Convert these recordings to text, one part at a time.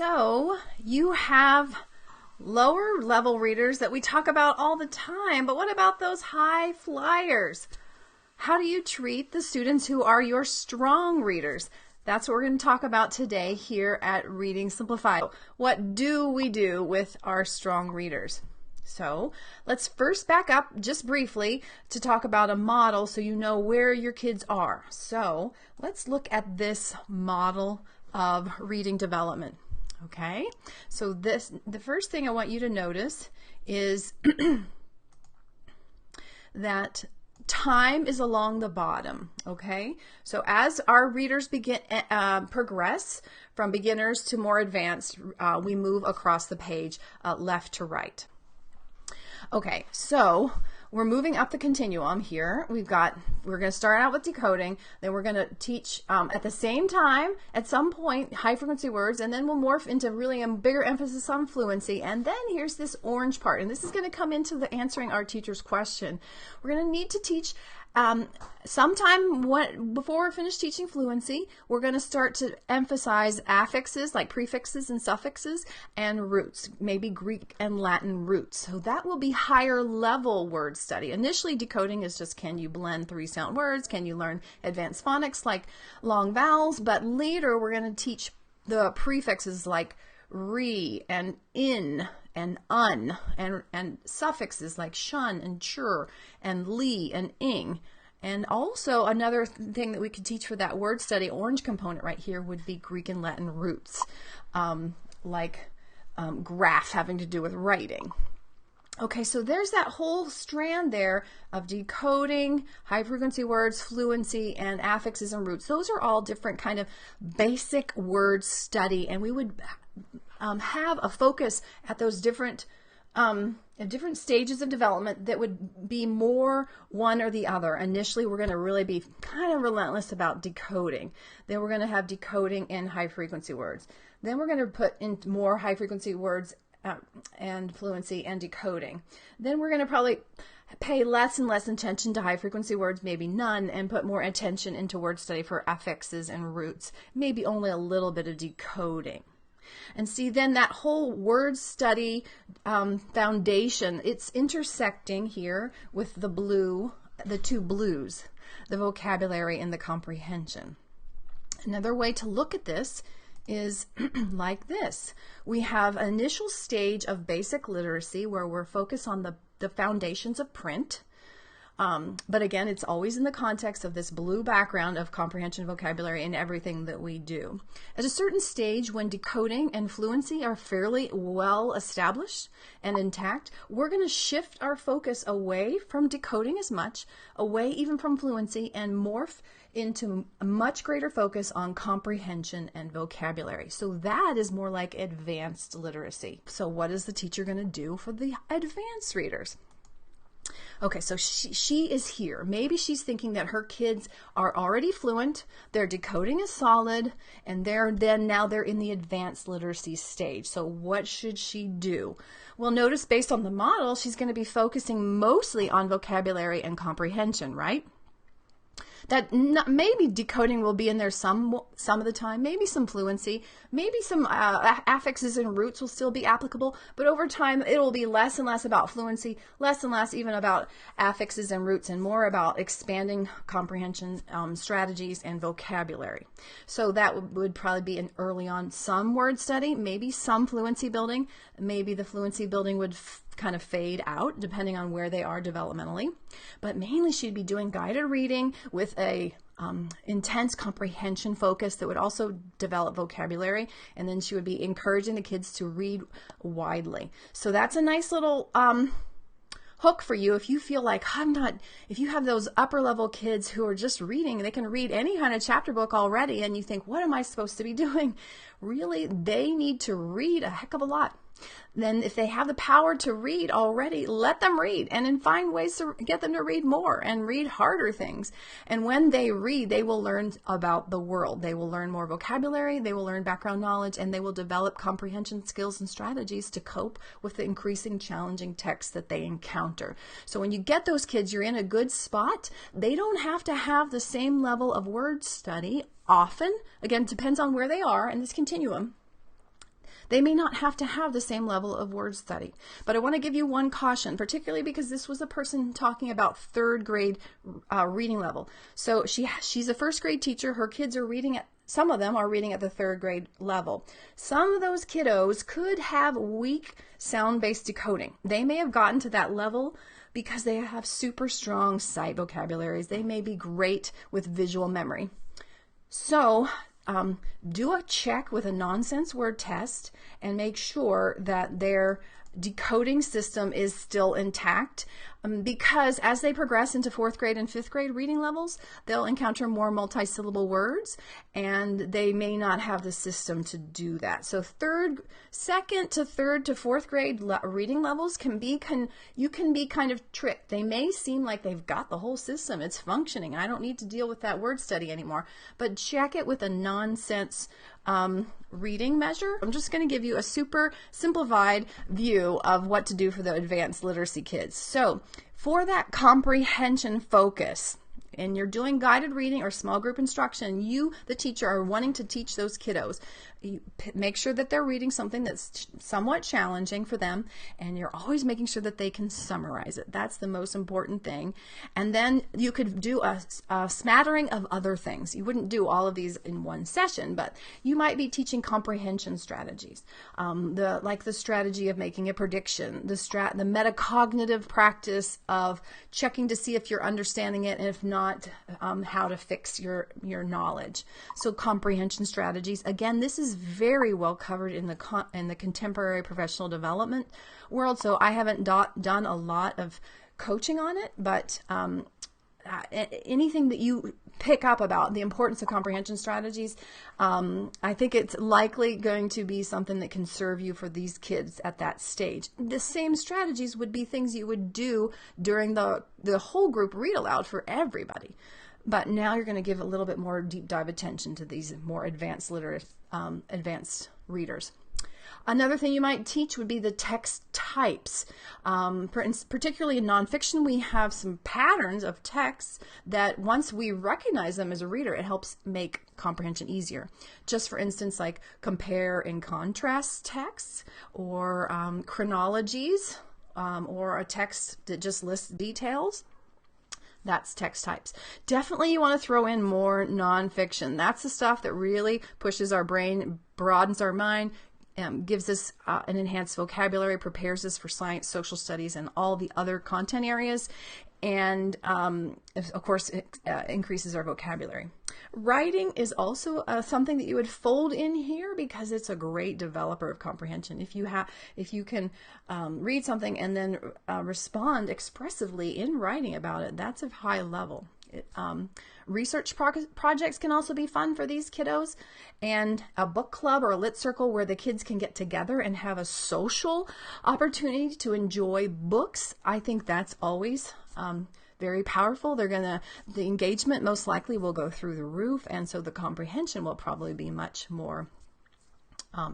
So you have lower level readers that we talk about all the time, but what about those high flyers? How do you treat the students who are your strong readers? That's what we're going to talk about today here at Reading Simplified. What do we do with our strong readers? So let's first back up just briefly to talk about a model so you know where your kids are. So let's look at this model of reading development. Okay, so the first thing I want you to notice is that time is along the bottom. Okay, so as our readers progress from beginners to more advanced, we move across the page left to right. Okay, so we're moving up the continuum here. We're going to start out with decoding, then we're going to teach at the same time, at some point, high frequency words, and then we'll morph into really a bigger emphasis on fluency. And then here's this orange part, and this is going to come into the answering our teacher's question. We're going to need to teach sometime before we're finished teaching fluency, we're going to start to emphasize affixes like prefixes and suffixes and roots, maybe Greek and Latin roots. So that will be higher level word study. Initially, decoding is just, can you blend 3-sound words? Can you learn advanced phonics like long vowels? But later we're going to teach the prefixes like re and in and un, and suffixes like shun and chur and li and ing. And also another thing that we could teach for that word study, orange component right here, would be Greek and Latin roots, like graph, having to do with writing. Okay, so there's that whole strand there of decoding, high frequency words, fluency, and affixes and roots. Those are all different kind of basic word study, and we would have a focus at those different stages of development that would be more one or the other. Initially, we're going to really be kind of relentless about decoding. Then we're going to have decoding and high frequency words. Then we're going to put in more high frequency words and fluency and decoding. Then we're going to probably pay less and less attention to high frequency words, maybe none, and put more attention into word study for affixes and roots, maybe only a little bit of decoding. And see, then that whole word study foundation, it's intersecting here with the two blues, the vocabulary and the comprehension. Another way to look at this is like this. We have an initial stage of basic literacy where we're focused on the foundations of print. But again, it's always in the context of this blue background of comprehension, vocabulary, and everything that we do. At a certain stage, when decoding and fluency are fairly well established and intact, we're going to shift our focus away from decoding as much, away even from fluency, and morph into a much greater focus on comprehension and vocabulary. So that is more like advanced literacy. So what is the teacher going to do for the advanced readers? Okay, so she is here. Maybe she's thinking that her kids are already fluent, their decoding is solid, and now they're in the advanced literacy stage. So what should she do? Well, notice based on the model, she's going to be focusing mostly on vocabulary and comprehension, right? That maybe decoding will be in there some of the time, maybe some fluency, maybe some affixes and roots will still be applicable, but over time it will be less and less about fluency, less and less even about affixes and roots, and more about expanding comprehension strategies and vocabulary. So that would probably be an early on some word study, maybe some fluency building. Maybe the fluency building would kind of fade out depending on where they are developmentally, but mainly she'd be doing guided reading with a intense comprehension focus that would also develop vocabulary, and then she would be encouraging the kids to read widely. So that's a nice little hook for you if you feel like if you have those upper level kids who are just reading, they can read any kind of chapter book already, and you think, what am I supposed to be doing? Really, they need to read a heck of a lot. Then if they have the power to read already, let them read, and then find ways to get them to read more and read harder things. And when they read, they will learn about the world. They will learn more vocabulary, they will learn background knowledge, and they will develop comprehension skills and strategies to cope with the increasing challenging texts that they encounter. So when you get those kids, you're in a good spot. They don't have to have the same level of word study often. Again, depends on where they are in this continuum. They may not have to have the same level of word study. But I want to give you one caution, particularly because this was a person talking about third grade reading level. So she's a first grade teacher. Her kids are reading at some of them are reading at the third grade level. Some of those kiddos could have weak sound-based decoding. They may have gotten to that level because they have super strong sight vocabularies. They may be great with visual memory. So do a check with a nonsense word test and make sure that their decoding system is still intact, because as they progress into fourth grade and fifth grade reading levels, they'll encounter more multisyllable words and they may not have the system to do that. So second to third to fourth grade reading levels you can be kind of tricked. They may seem like they've got the whole system, it's functioning, I don't need to deal with that word study anymore, but check it with a nonsense reading measure. I'm just going to give you a super simplified view of what to do for the advanced literacy kids. So for that comprehension focus, and you're doing guided reading or small group instruction, you, the teacher, are wanting to teach those kiddos. You make sure that they're reading something that's somewhat challenging for them, and you're always making sure that they can summarize it. That's the most important thing. And then you could do a smattering of other things. You wouldn't do all of these in one session, but you might be teaching comprehension strategies, like the strategy of making a prediction, the metacognitive practice of checking to see if you're understanding it, and if not, how to fix your knowledge. So comprehension strategies. Again, this is very well covered in the contemporary professional development world. So I haven't done a lot of coaching on it, but anything that you pick up about the importance of comprehension strategies, I think it's likely going to be something that can serve you for these kids at that stage. The same strategies would be things you would do during the whole group read aloud for everybody. But now you're going to give a little bit more deep dive attention to these more advanced advanced readers. Another thing you might teach would be the text types. Particularly in nonfiction, we have some patterns of texts that once we recognize them as a reader, it helps make comprehension easier. Just for instance, like compare and contrast texts, or chronologies, or a text that just lists details. That's text types. Definitely you want to throw in more nonfiction. That's the stuff that really pushes our brain, broadens our mind, gives us an enhanced vocabulary, prepares us for science, social studies, and all the other content areas, and of course it increases our vocabulary. Writing is also something that you would fold in here because it's a great developer of comprehension. If you can read something and then respond expressively in writing about it, that's a high level. Research projects can also be fun for these kiddos, and a book club or a lit circle where the kids can get together and have a social opportunity to enjoy books. I think that's always very powerful. The engagement most likely will go through the roof, and so the comprehension will probably be much more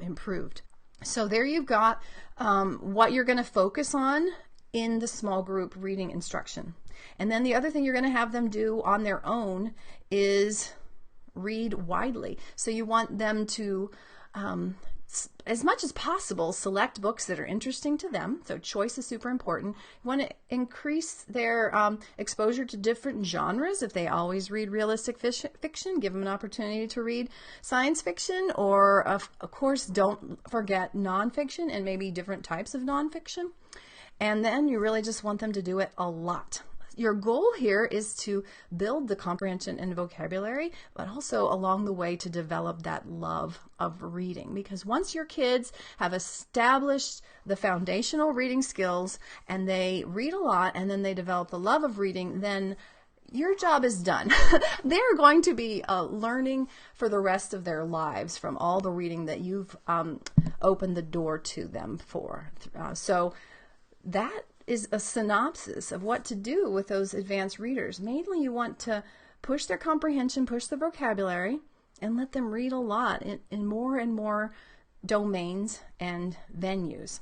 improved. So there you've got what you're going to focus on in the small group reading instruction. And then the other thing you're going to have them do on their own is read widely. So you want them to, as much as possible, select books that are interesting to them. So choice is super important. You want to increase their exposure to different genres. If they always read realistic fiction, give them an opportunity to read science fiction, or of course don't forget nonfiction and maybe different types of nonfiction. And then you really just want them to do it a lot. Your goal here is to build the comprehension and vocabulary, but also along the way to develop that love of reading. Because once your kids have established the foundational reading skills and they read a lot and then they develop the love of reading, then your job is done. They're going to be learning for the rest of their lives from all the reading that you've opened the door to them for. So that is a synopsis of what to do with those advanced readers. Mainly you want to push their comprehension, push the vocabulary, and let them read a lot in more and more domains and venues.